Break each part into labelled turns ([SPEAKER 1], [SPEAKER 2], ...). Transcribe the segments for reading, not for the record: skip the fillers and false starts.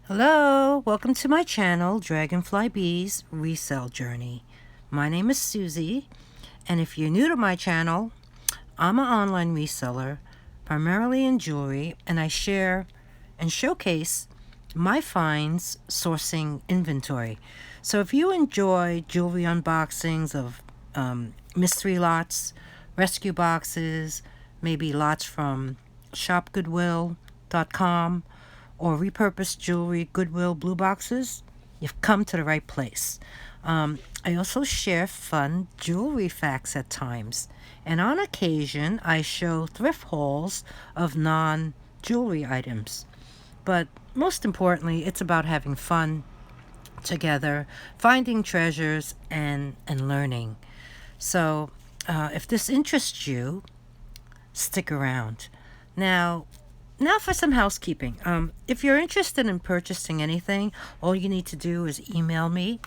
[SPEAKER 1] Hello, welcome to my channel, Dragonfly Bees Resale Journey. My name is Susie, and if you're new to my channel, I'm an online reseller, primarily in jewelry, and I share and showcase my finds sourcing inventory. So if you enjoy jewelry unboxings of mystery lots, rescue boxes, maybe lots from shopgoodwill.com, or repurposed jewelry Goodwill blue boxes, you've come to the right place. I also share fun jewelry facts at times, and on occasion I show thrift hauls of non-jewelry items. But most importantly, it's about having fun together, finding treasures, and learning. So if this interests you, stick around. Now for some housekeeping. If you're interested in purchasing anything, all you need to do is email me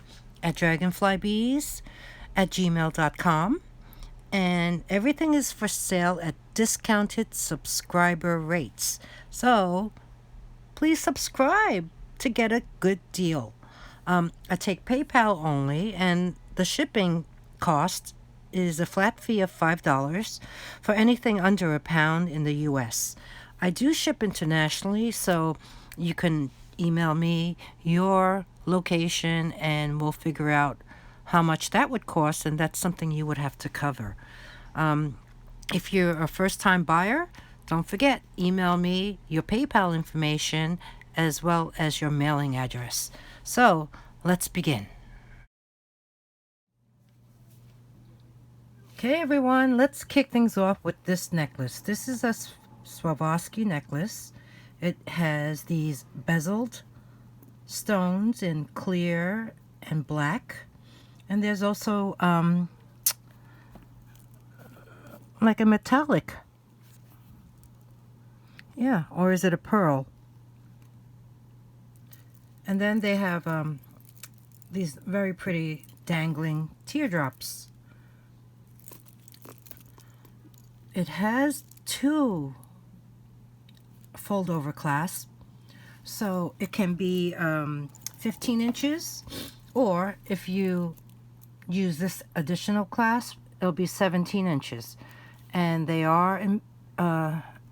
[SPEAKER 1] at dragonflybees@gmail.com, and everything is for sale at discounted subscriber rates. So please subscribe to get a good deal. I take PayPal only, and the shipping cost is a flat fee of $5 for anything under a pound in the US. I do ship internationally, so you can email me your location and we'll figure out how much that would cost, and that's something you would have to cover. If you're a first-time buyer, don't forget, email me your PayPal information as well as your mailing address. So let's begin. Okay, everyone, let's kick things off with this necklace. This is a Swarovski necklace. It has these bezeled stones in clear and black, and there's also like a metallic, yeah, or is it a pearl? And then they have these very pretty dangling teardrops. It has two fold over clasp, so it can be 15 inches, or if you use this additional clasp, it'll be 17 inches, and they are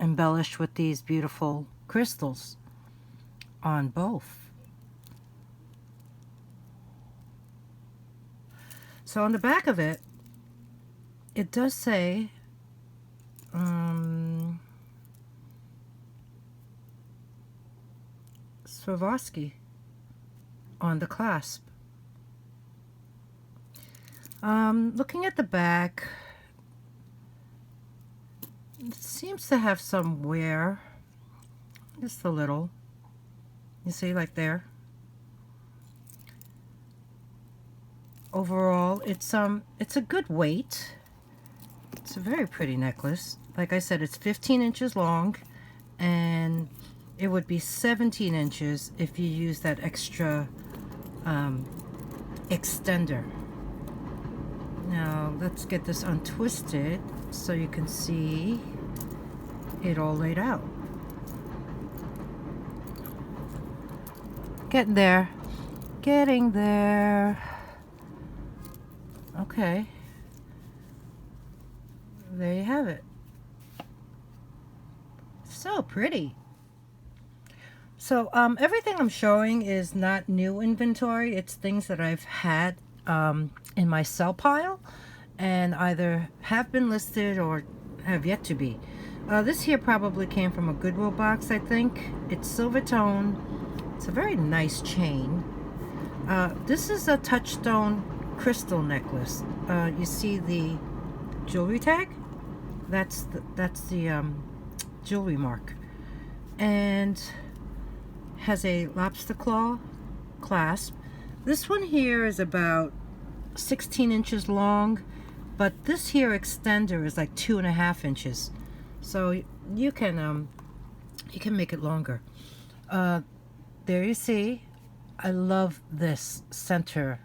[SPEAKER 1] embellished with these beautiful crystals on both. So on the back of it, it does say Swarovski on the clasp. Looking at the back, it seems to have some wear, just a little. You see, like there. Overall, it's a good weight. It's a very pretty necklace. Like I said, it's 15 inches long, and it would be 17 inches if you use that extra extender. Now let's get this untwisted so you can see it all laid out. Getting there. Getting there. Okay. There you have it. So pretty. So everything I'm showing is not new inventory. It's things that I've had in my sell pile and either have been listed or have yet to be. This here probably came from a Goodwill box, I think. It's silver tone. It's a very nice chain. This is a touchstone crystal necklace. You see the jewelry tag? That's the jewelry mark, and has a lobster claw clasp. This one here is about 16 inches long, but this here extender is like 2.5 inches, so you can make it longer. There you see. I love this center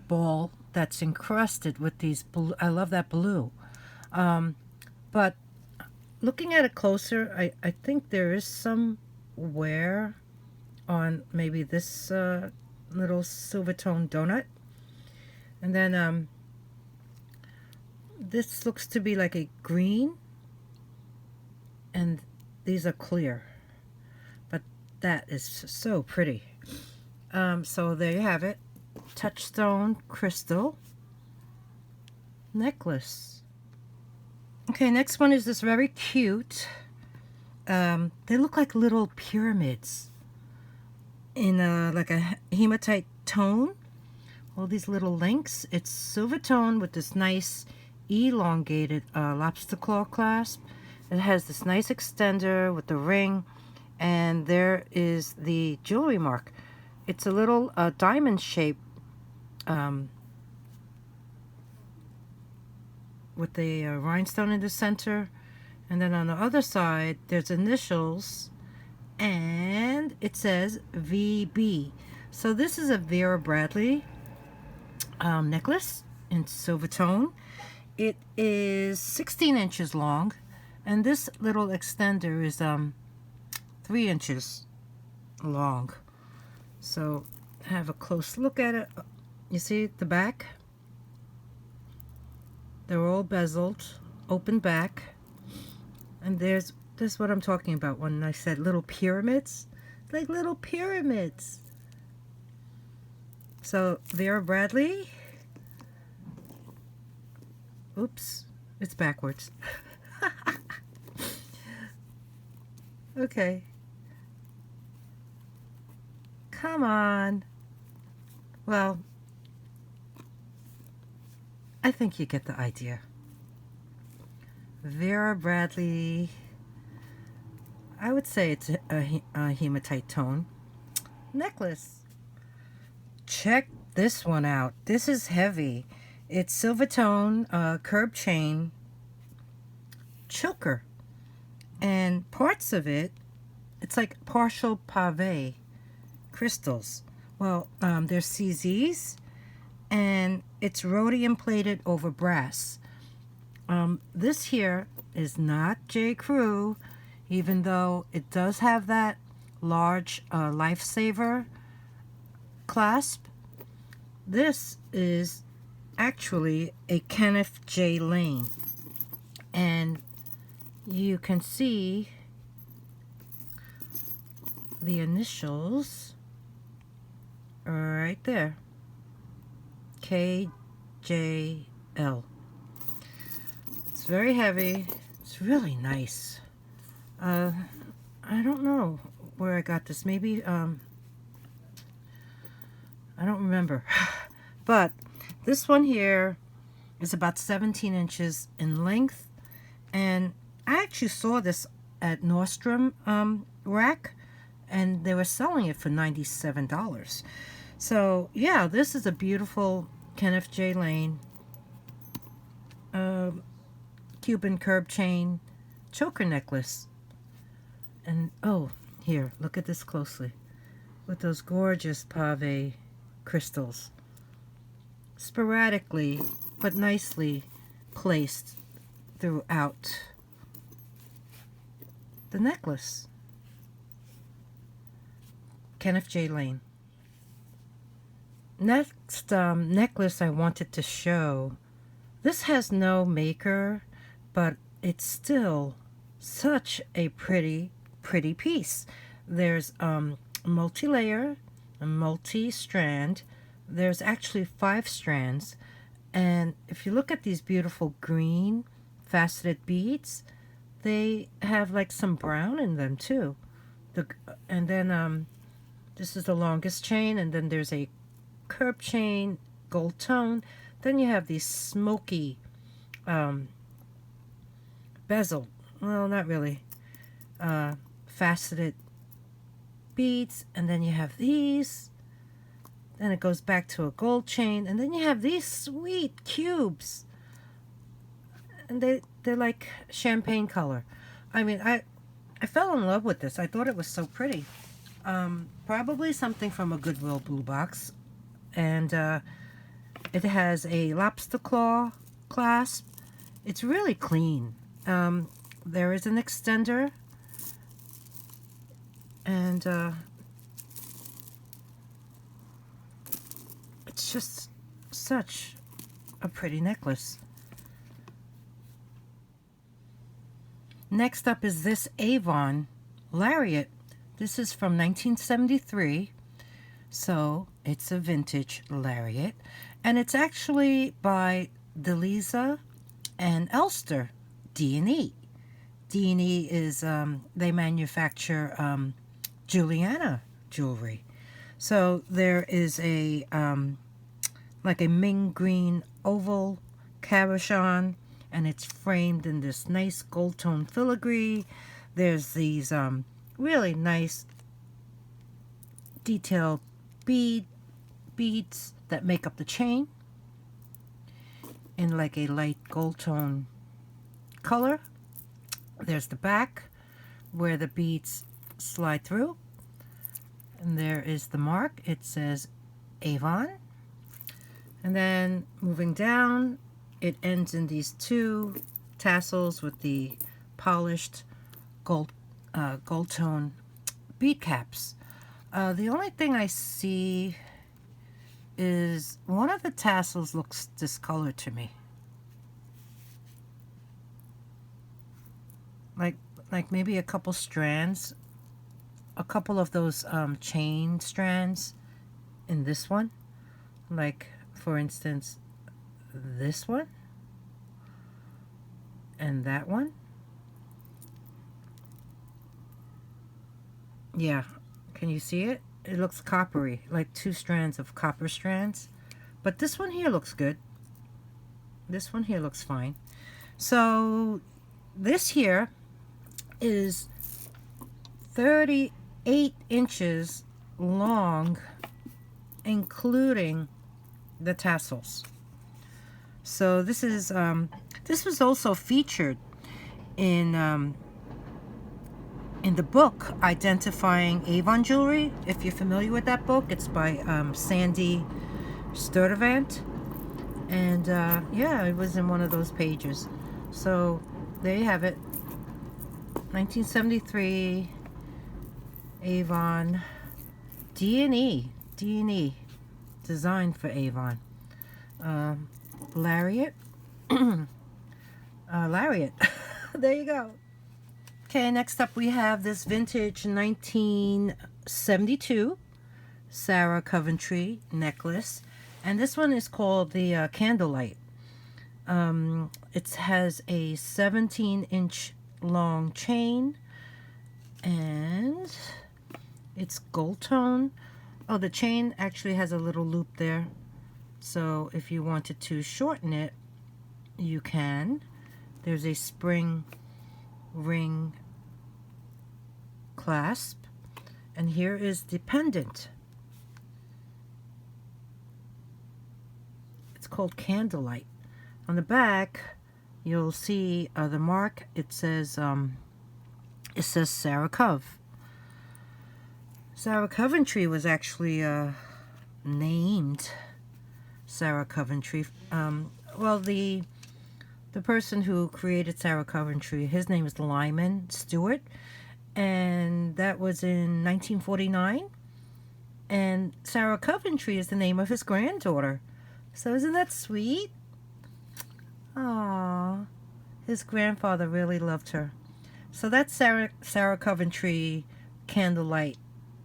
[SPEAKER 1] ball that's encrusted with these blue. I love that blue. But looking at it closer, I think there is some wear on maybe this little silver tone donut. And then this looks to be like a green, and these are clear, but that is so pretty. So there you have it, touchstone crystal necklace. Okay, next one is this very cute, they look like little pyramids in like a hematite tone. All these little links. It's silver tone with this nice elongated lobster claw clasp. It has this nice extender with the ring, and there is the jewelry mark. It's a little diamond shape with the rhinestone in the center, and then on the other side there's initials, and it says VB. So this is a Vera Bradley necklace in silver tone. It is 16 inches long, and this little extender is 3 inches long. So have a close look at it. You see the back? They're all bezeled, open back, and there's this what I'm talking about when I said little pyramids, like little pyramids. So Vera Bradley. Oops, it's backwards. Okay. Come on. Well, I think you get the idea. Vera Bradley. I would say it's a hematite tone necklace. Check this one out. This is heavy. It's silver tone, curb chain choker, and parts of it, it's like partial pave crystals. Well, there's CZs, and it's rhodium plated over brass. This here is not J. Crew, even though it does have that large lifesaver clasp. This is actually a Kenneth J. Lane, and you can see the initials right there, KJL. It's very heavy. It's really nice. I don't know where I got this. Maybe I don't remember. But this one here is about 17 inches in length, and I actually saw this at Nordstrom rack, and they were selling it for $97. So yeah, this is a beautiful Kenneth J. Lane Cuban curb chain choker necklace. And oh, here, look at this closely, with those gorgeous pave crystals, sporadically but nicely placed throughout the necklace. Kenneth J. Lane. Next necklace I wanted to show. This has no maker, but it's still such a pretty piece. There's multi-layer, a multi-strand. There's actually 5 strands, and if you look at these beautiful green faceted beads, they have like some brown in them too. And then this is the longest chain, and then there's a curb chain, gold tone. Then you have these smoky bezel, well, not really, faceted beads, and then you have these. Then it goes back to a gold chain, and then you have these sweet cubes, and they're like champagne color. I mean, I fell in love with this. I thought it was so pretty. Probably something from a Goodwill blue box, and it has a lobster claw clasp. It's really clean. There is an extender, and It's just such a pretty necklace. Next up is this Avon lariat. This is from 1973, so it's a vintage lariat, and it's actually by Delisa and Elster, D&E. D&E is, they manufacture Juliana jewelry. So there is a, like a Ming green oval cabochon, and it's framed in this nice gold tone filigree. There's these really nice detailed beads that make up the chain in like a light gold tone color. There's the back where the beads slide through, and there is the mark. It says Avon, and then moving down, it ends in these two tassels with the polished gold tone bead caps. The only thing I see is one of the tassels looks discolored to me. Like maybe a couple strands, a couple of those chain strands in this one. Like, for instance, this one and that one. Yeah, can you see it? It looks coppery, like two strands of copper strands. But this one here looks good. This one here looks fine. So this here is 38 inches long, including the tassels. So this is this was also featured in the book Identifying Avon Jewelry. If you're familiar with that book, it's by Sandy Sturdivant, and yeah, it was in one of those pages. So there you have it, 1973 Avon D&E, designed for Avon. Lariat. Lariat. There you go. Okay, next up we have this vintage 1972 Sarah Coventry necklace, and this one is called the Candlelight. It has a 17-inch long chain, and it's gold tone. Oh, the chain actually has a little loop there, so if you wanted to shorten it, you can. There's a spring ring clasp, and here is the pendant. It's called Candlelight. On the back, you'll see the mark. It says Sarah Cove. Sarah Coventry was actually named Sarah Coventry. Well, the person who created Sarah Coventry, his name is Lyman Stewart, and that was in 1949. And Sarah Coventry is the name of his granddaughter. So isn't that sweet? Aww, his grandfather really loved her. So that's Sarah Coventry Candlelight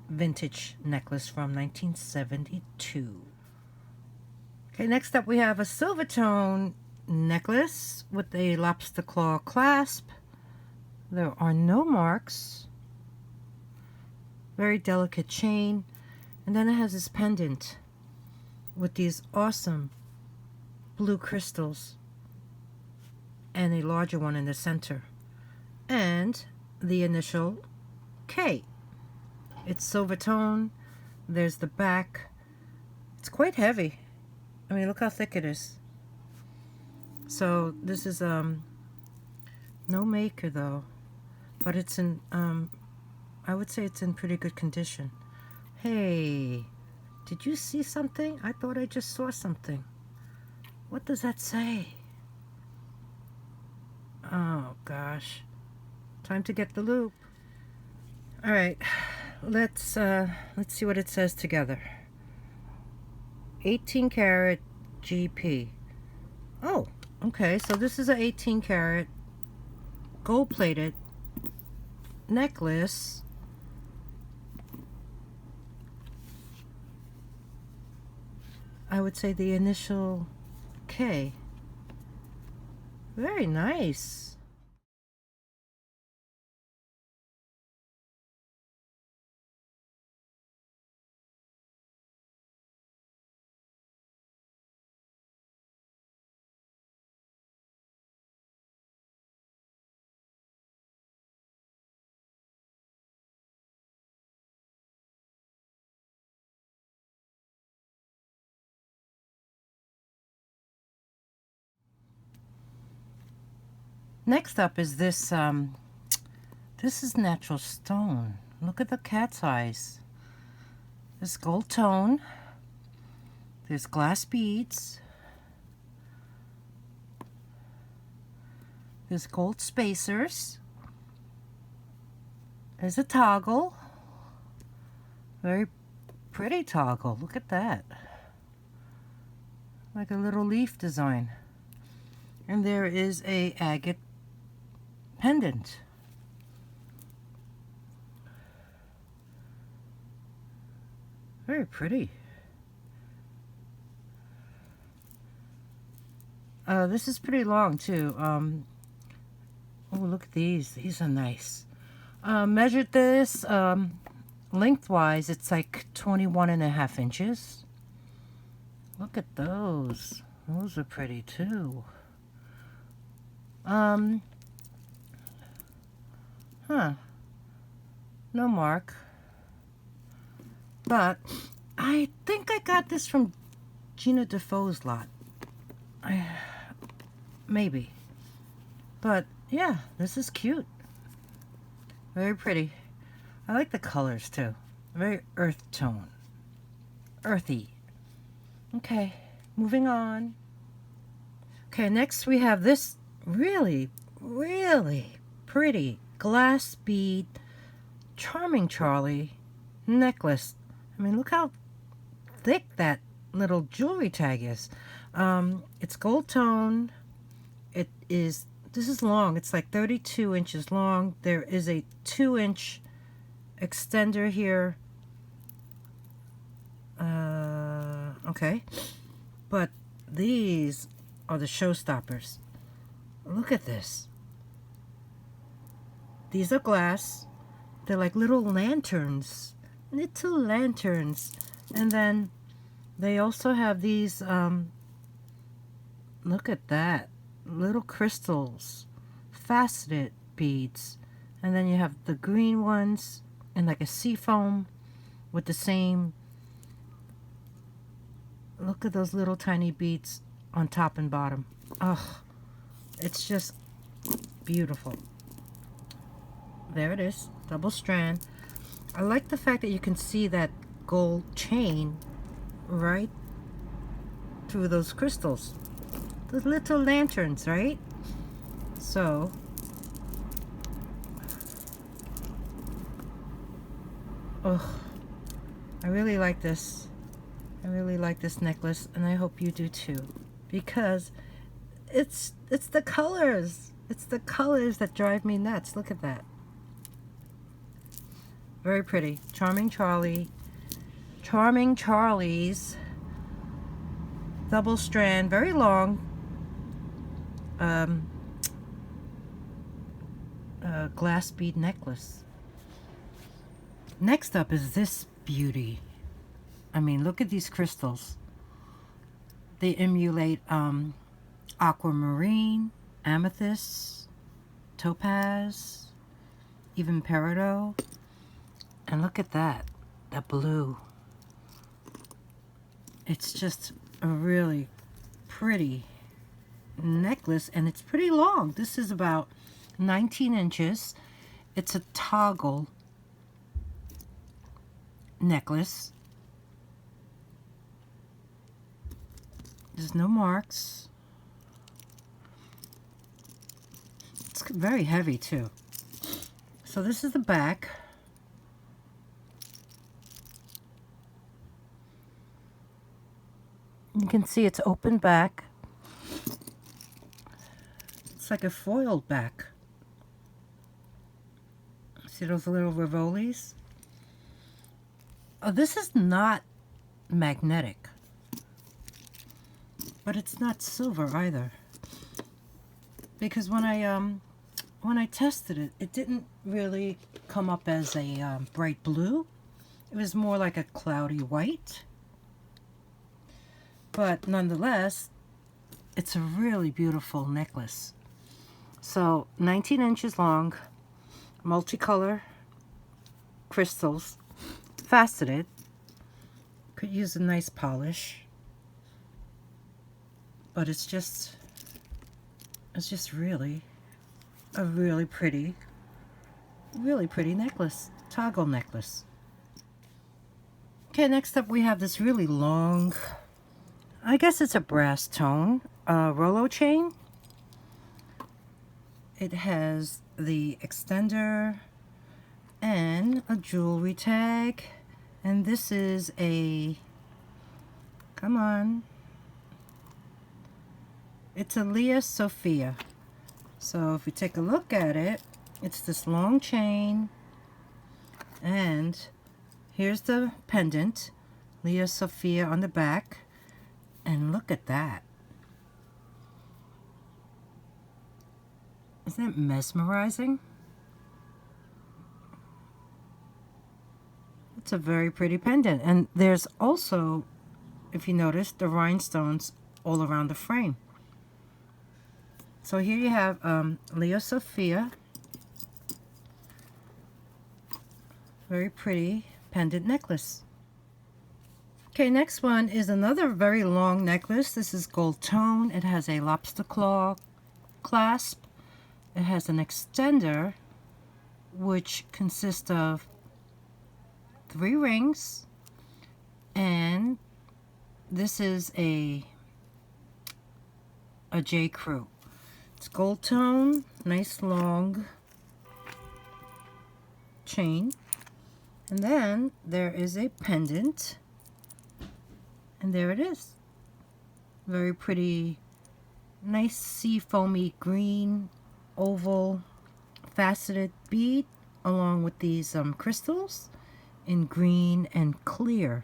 [SPEAKER 1] vintage necklace from 1972. Okay, next up we have a silver tone necklace with a lobster claw clasp. There are no marks. Very delicate chain. And then it has this pendant with these awesome blue crystals and a larger one in the center, and the initial K. It's silver tone. There's the back. It's quite heavy. I mean, look how thick it is. So this is no maker though, but it's in I would say it's in pretty good condition. Hey, did you see something? I thought I just saw something. What does that say? Oh gosh, time to get the loop. All right, let's see what it says together. 18 karat GP. Oh, okay, so this is an 18 karat gold plated necklace. I would say the initial K. Very nice. Next up is this this is natural stone. Look at the cat's eyes. This gold tone. There's glass beads. There's gold spacers. There's a toggle. Very pretty toggle. Look at that. Like a little leaf design. And there is a agate pendant. Very pretty. This is pretty long too. Oh, look at these. These are nice. Measured this lengthwise. It's like 21.5 inches. Look at those. Those are pretty too. No mark. But I think I got this from Gina Defoe's lot. Maybe. But yeah, this is cute. Very pretty. I like the colors too. Very earth tone. Earthy. Okay, moving on. Okay, next we have this really, really pretty glass bead Charming Charlie necklace. I mean, look how thick that little jewelry tag is. It's gold tone. This is long. It's like 32 inches long. There is a 2-inch extender here. Okay. But these are the showstoppers. Look at this. These are glass. They're like little lanterns. Little lanterns. And then they also have these, look at that. Little crystals. Faceted beads. And then you have the green ones and like a sea foam with the same. Look at those little tiny beads on top and bottom. Oh, it's just beautiful. There it is, double strand. I like the fact that you can see that gold chain right through those crystals. Those little lanterns, right? So, oh, I really like this. I really like this necklace, and I hope you do too, because it's the colors. It's the colors that drive me nuts. Look at that. Very pretty. Charming Charlie. Charming Charlie's double strand, very long glass bead necklace. Next up is this beauty. I mean, look at these crystals. They emulate aquamarine, amethyst, topaz, even peridot. And look at that, the blue. It's just a really pretty necklace, and it's pretty long. This is about 19 inches. It's a toggle necklace. There's no marks. It's very heavy too. So this is the back. can see it's open back. It's like a foiled back. See those little rivolis? Oh, this is not magnetic, but it's not silver either. Because when I tested it, it didn't really come up as a bright blue. It was more like a cloudy white. But nonetheless, it's a really beautiful necklace. So 19 inches long, multicolor crystals, faceted. Could use a nice polish, but it's just really a really pretty necklace, toggle necklace. Okay, next up we have this really long, I guess it's a brass tone, Rolo chain. It has the extender and a jewelry tag, and this is a, come on, it's a Leah Sophia. So if we take a look at it, it's this long chain, and here's the pendant, Leah Sophia on the back, and look at that. Isn't it mesmerizing? It's a very pretty pendant, and there's also, if you notice, the rhinestones all around the frame. So here you have Leah Sophia, very pretty pendant necklace. Okay, next one is another very long necklace. This is gold tone. It has a lobster claw clasp. It has an extender, which consists of 3 rings, and this is a J. Crew. It's gold tone, nice long chain, and then there is a pendant, and there it is. Very pretty, nice sea foamy green oval faceted bead, along with these crystals in green and clear.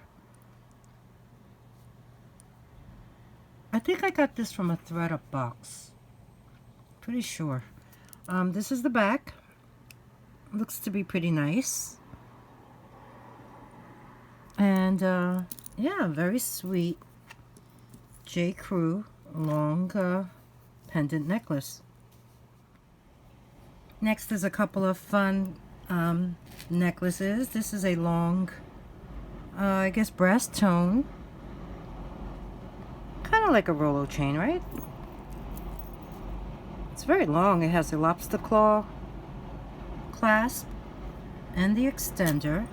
[SPEAKER 1] I think I got this from a thredUP box. Pretty sure. This is the back. Looks to be pretty nice. And yeah, very sweet J. Crew long pendant necklace. Next is a couple of fun necklaces. This is a long, I guess, brass tone. Kind of like a Rolo chain, right? It's very long. It has a lobster claw clasp and the extender.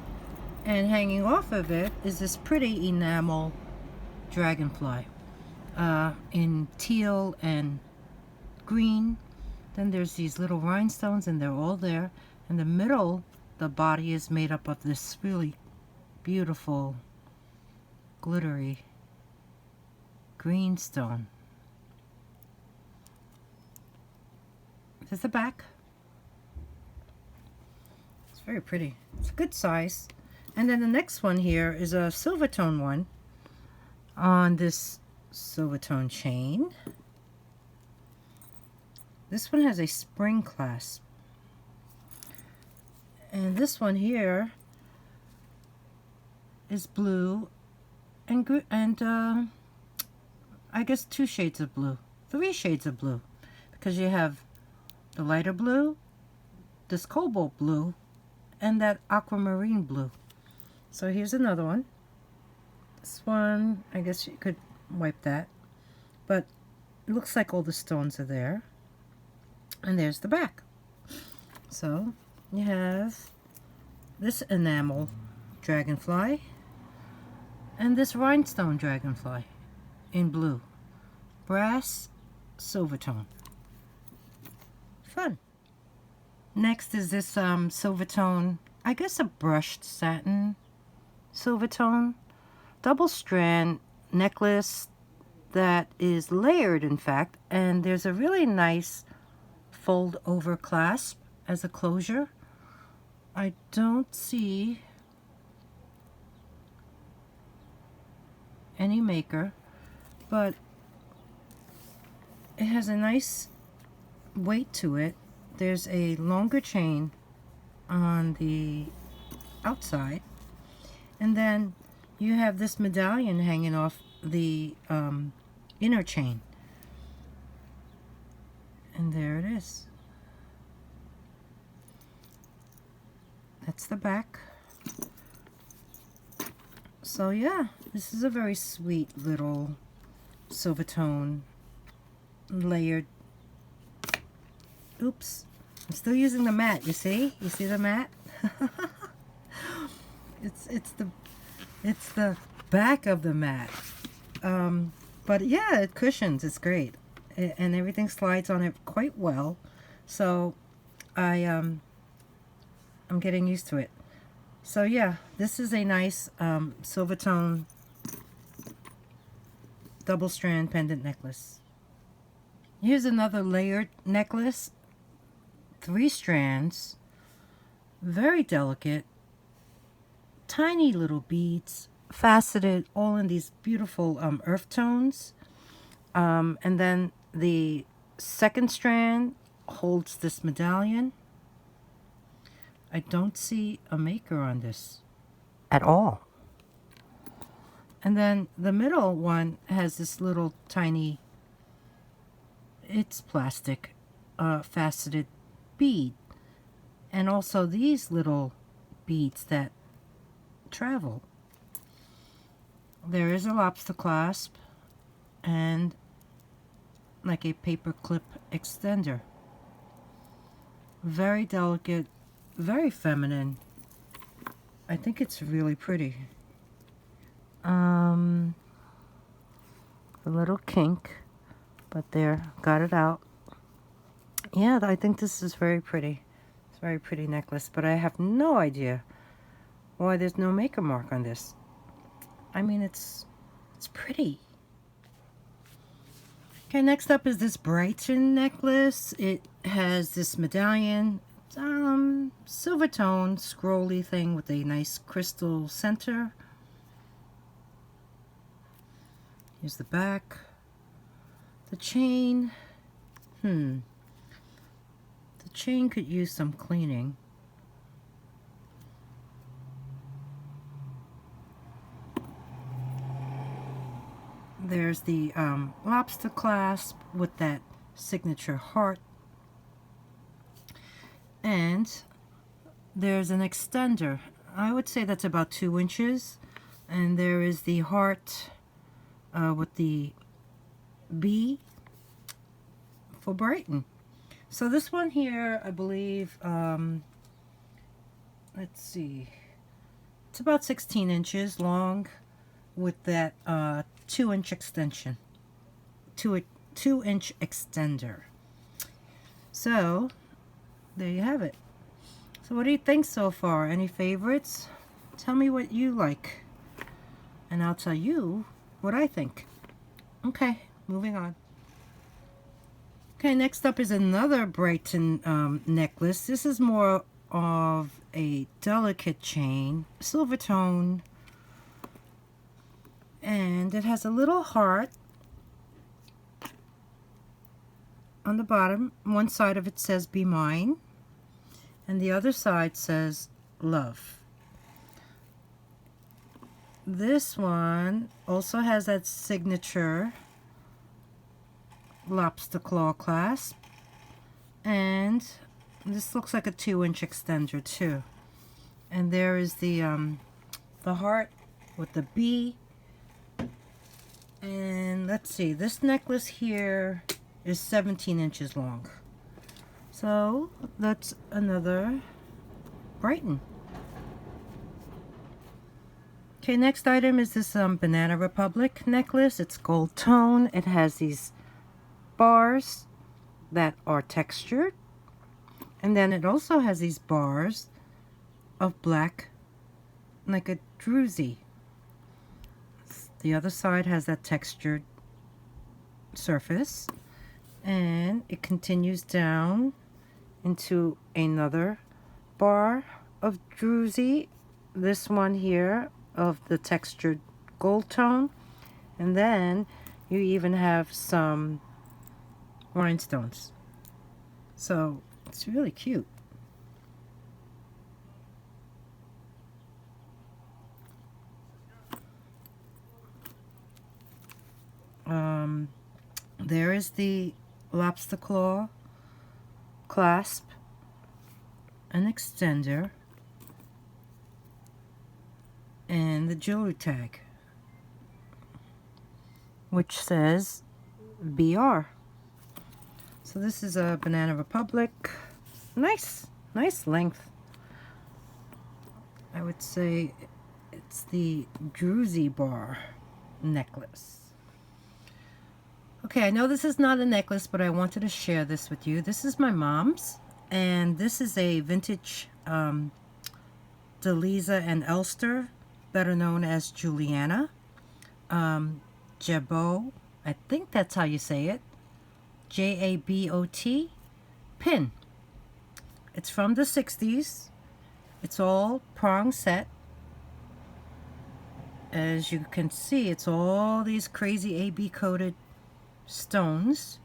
[SPEAKER 1] And hanging off of it is this pretty enamel dragonfly in teal and green. Then there's these little rhinestones, and they're all there. In the middle, the body is made up of this really beautiful, glittery green stone. This is the back. It's very pretty. It's a good size. And then the next one here is a silver tone one on this silver tone chain. This one has a spring clasp. And this one here is blue and I guess 2 shades of blue, 3 shades of blue, because you have the lighter blue, this cobalt blue, and that aquamarine blue. So here's another one. This one, I guess you could wipe that, but it looks like all the stones are there. And there's the back. So you have this enamel dragonfly and this rhinestone dragonfly in blue. Brass, silver tone. Fun. Next is this silver tone, I guess a brushed satin silver tone, double strand necklace, that is layered, in fact, and there's a really nice fold over clasp as a closure. I don't see any maker, but it has a nice weight to it. There's a longer chain on the outside, and then you have this medallion hanging off the inner chain, and there it is. That's the back. So yeah, this is a very sweet little silver tone layered. Oops, I'm still using the mat. You see the mat? it's the back of the mat. But yeah, it cushions. It's great, and everything slides on it quite well. So I'm getting used to it. So yeah, this is a nice silver tone double strand pendant necklace. Here's another layered necklace, 3 strands, very delicate, tiny little beads, faceted, all in these beautiful earth tones. And then the second strand holds this medallion. I don't see a maker on this at all. And then the middle one has this little tiny, it's plastic, faceted bead. And also these little beads that travel. There is a lobster clasp and like a paper clip extender. Very delicate, very feminine. I think it's really pretty. A little kink, but there, got it out. Yeah, I think this is very pretty. It's a very pretty necklace, but I have no idea why there's no maker mark on this. I mean, it's pretty. Okay, next up is this Brighton necklace. It has this medallion, silver tone, scrolly thing with a nice crystal center. Here's the back. The chain, the chain could use some cleaning. There's the lobster clasp with that signature heart. And there's an extender. I would say that's about 2 inches. And there is the heart with the B for Brighton. So this one here, I believe, let's see, it's about 16 inches long with that 2-inch extension, 2-inch extender. So there you have it. So what do you think so far? Any favorites? Tell me what you like, and I'll tell you what I think. Okay, moving on. Okay, next up is another Brighton necklace. This is more of a delicate chain, silver tone, and it has a little heart on the bottom. One side of it says "Be Mine," and the other side says "Love." This one also has that signature lobster claw clasp, and this looks like a 2-inch extender too. And there is the heart with the B. And let's see, this necklace here is 17 inches long. So that's another Brighton. Okay, next item is this Banana Republic necklace. It's gold tone. It has these bars that are textured, and then it also has these bars of black, like a druzy. The other side has that textured surface, and it continues down into another bar of druzy, this one here of the textured gold tone, and then you even have some rhinestones. So it's really cute. There is the lobster claw clasp, an extender, and the jewelry tag, which says BR. So this is a Banana Republic. Nice length. I would say it's the druzy bar necklace. Okay, I know this is not a necklace, but I wanted to share this with you. This is my mom's, and this is a vintage Delisa and Elster, better known as Juliana. Jabot, I think that's how you say it. Jabot pin. It's from the 60s. It's all prong set. As you can see, it's all these crazy AB coated stones.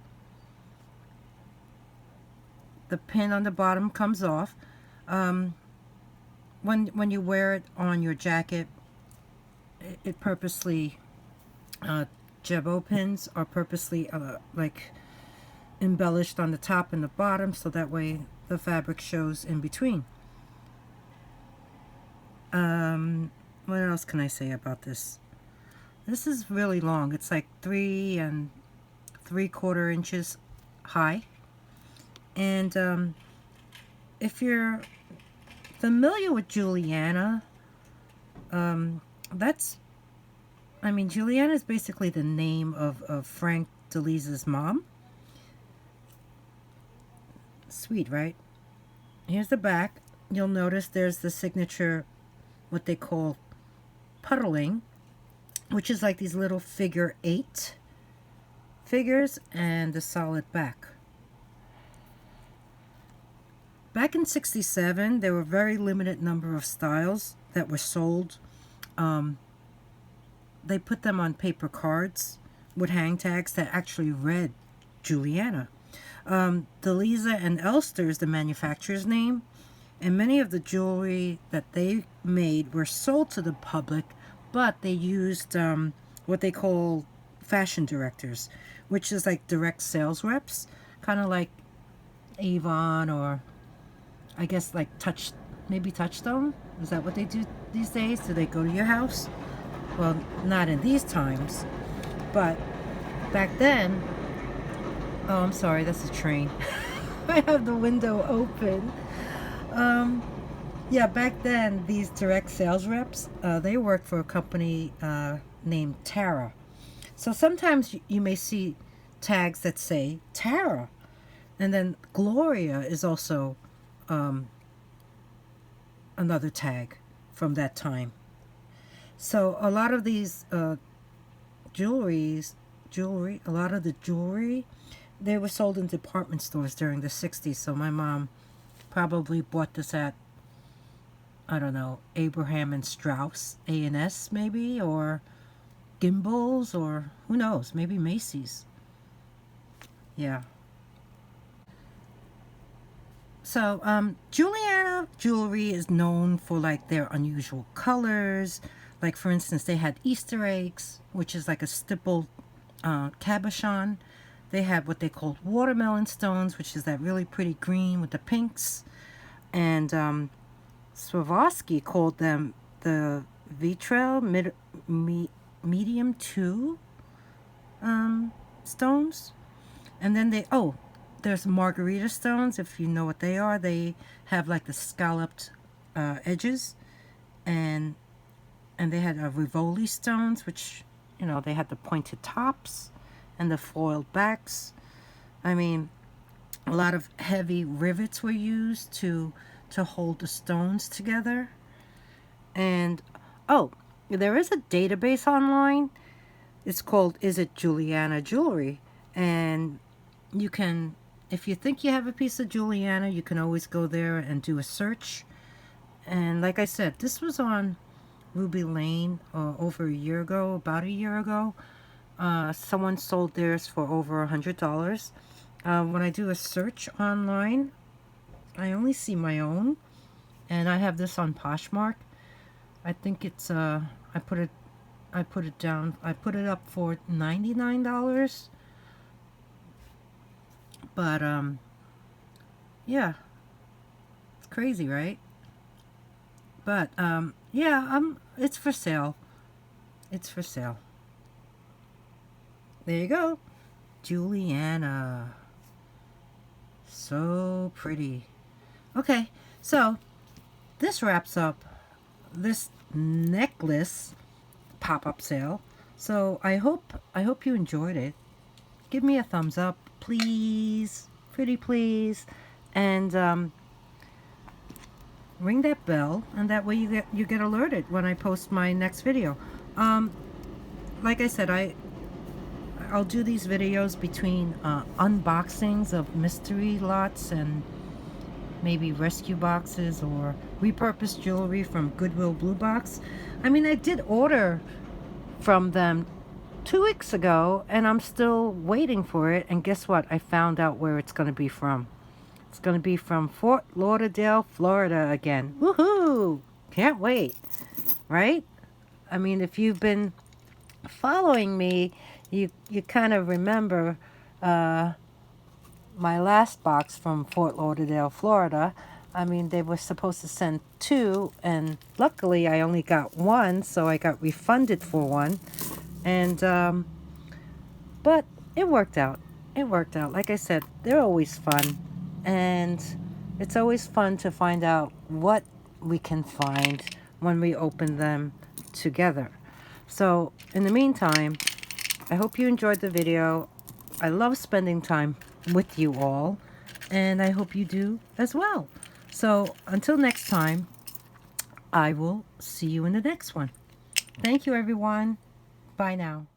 [SPEAKER 1] The pin on the bottom comes off. When you wear it on your jacket, it purposely jabot pins are purposely like embellished on the top and the bottom, so that way the fabric shows in between. What else can I say about this? This is really long. It's like 3 3/4 inches high, and if you're familiar with Juliana, Juliana is basically the name of Frank Delisa's mom. Sweet, right? Here's the back. You'll notice there's the signature, what they call puddling, which is like these little figure 8 figures, and the solid back. Back in '67, there were a very limited number of styles that were sold. They put them on paper cards with hang tags that actually read Juliana. Delisa and Elster is the manufacturer's name, and many of the jewelry that they made were sold to the public, but they used what they call fashion directors, which is like direct sales reps, kind of like Avon, or I guess like Touchstone. Is that what they do these days? Do they go to your house? Well, not in these times, but back then. Oh, I'm sorry, that's a train. I have the window open. Yeah, back then, these direct sales reps, they worked for a company named Tara. So sometimes you may see tags that say Tara, and then Gloria is also another tag from that time. So a lot of these jewelry, a lot of the jewelry, they were sold in department stores during the 60s. So my mom probably bought this at, I don't know, Abraham and Strauss, A&S maybe, or Gimbel's, or who knows, maybe Macy's. Yeah. So Juliana jewelry is known for like their unusual colors. Like for instance, they had Easter eggs, which is like a stippled cabochon. They had what they called watermelon stones, which is that really pretty green with the pinks. And Swarovski called them the Vitrel medium 2 stones. And then there's margarita stones, if you know what they are. They have like the scalloped edges. And they had Rivoli stones, which, you know, they had the pointed tops and the foiled backs. I mean, a lot of heavy rivets were used to hold the stones together. And there is a database online. It's called Is It Juliana Jewelry? And you can, if you think you have a piece of Juliana, you can always go there and do a search. And like I said, this was on Ruby Lane over a year ago, about a year ago. Someone sold theirs for over $100. When I do a search online, I only see my own, and I have this on Poshmark. I think it's I put it down. I put it up for $99. But yeah, it's crazy, right? But yeah, it's for sale. It's for sale. There you go. Juliana. So pretty. Okay, so this wraps up this necklace pop-up sale. So I hope you enjoyed it. Give me a thumbs up, please. Pretty please. And ring that bell, and that way you get alerted when I post my next video. Like I said, I'll do these videos between unboxings of mystery lots and maybe rescue boxes or repurposed jewelry from Goodwill Blue Box. I mean, I did order from them 2 weeks ago, and I'm still waiting for it. And guess what? I found out where it's going to be from. It's going to be from Fort Lauderdale, Florida again. Woohoo! Can't wait, right? I mean, if you've been following me, you kind of remember my last box from Fort Lauderdale, Florida. I mean, they were supposed to send 2, and luckily I only got 1, so I got refunded for 1. And but it worked out. It worked out. Like I said, they're always fun, and it's always fun to find out what we can find when we open them together. So in the meantime, I hope you enjoyed the video. I love spending time with you all, and I hope you do as well. So until next time, I will see you in the next one. Thank you, everyone. Bye now.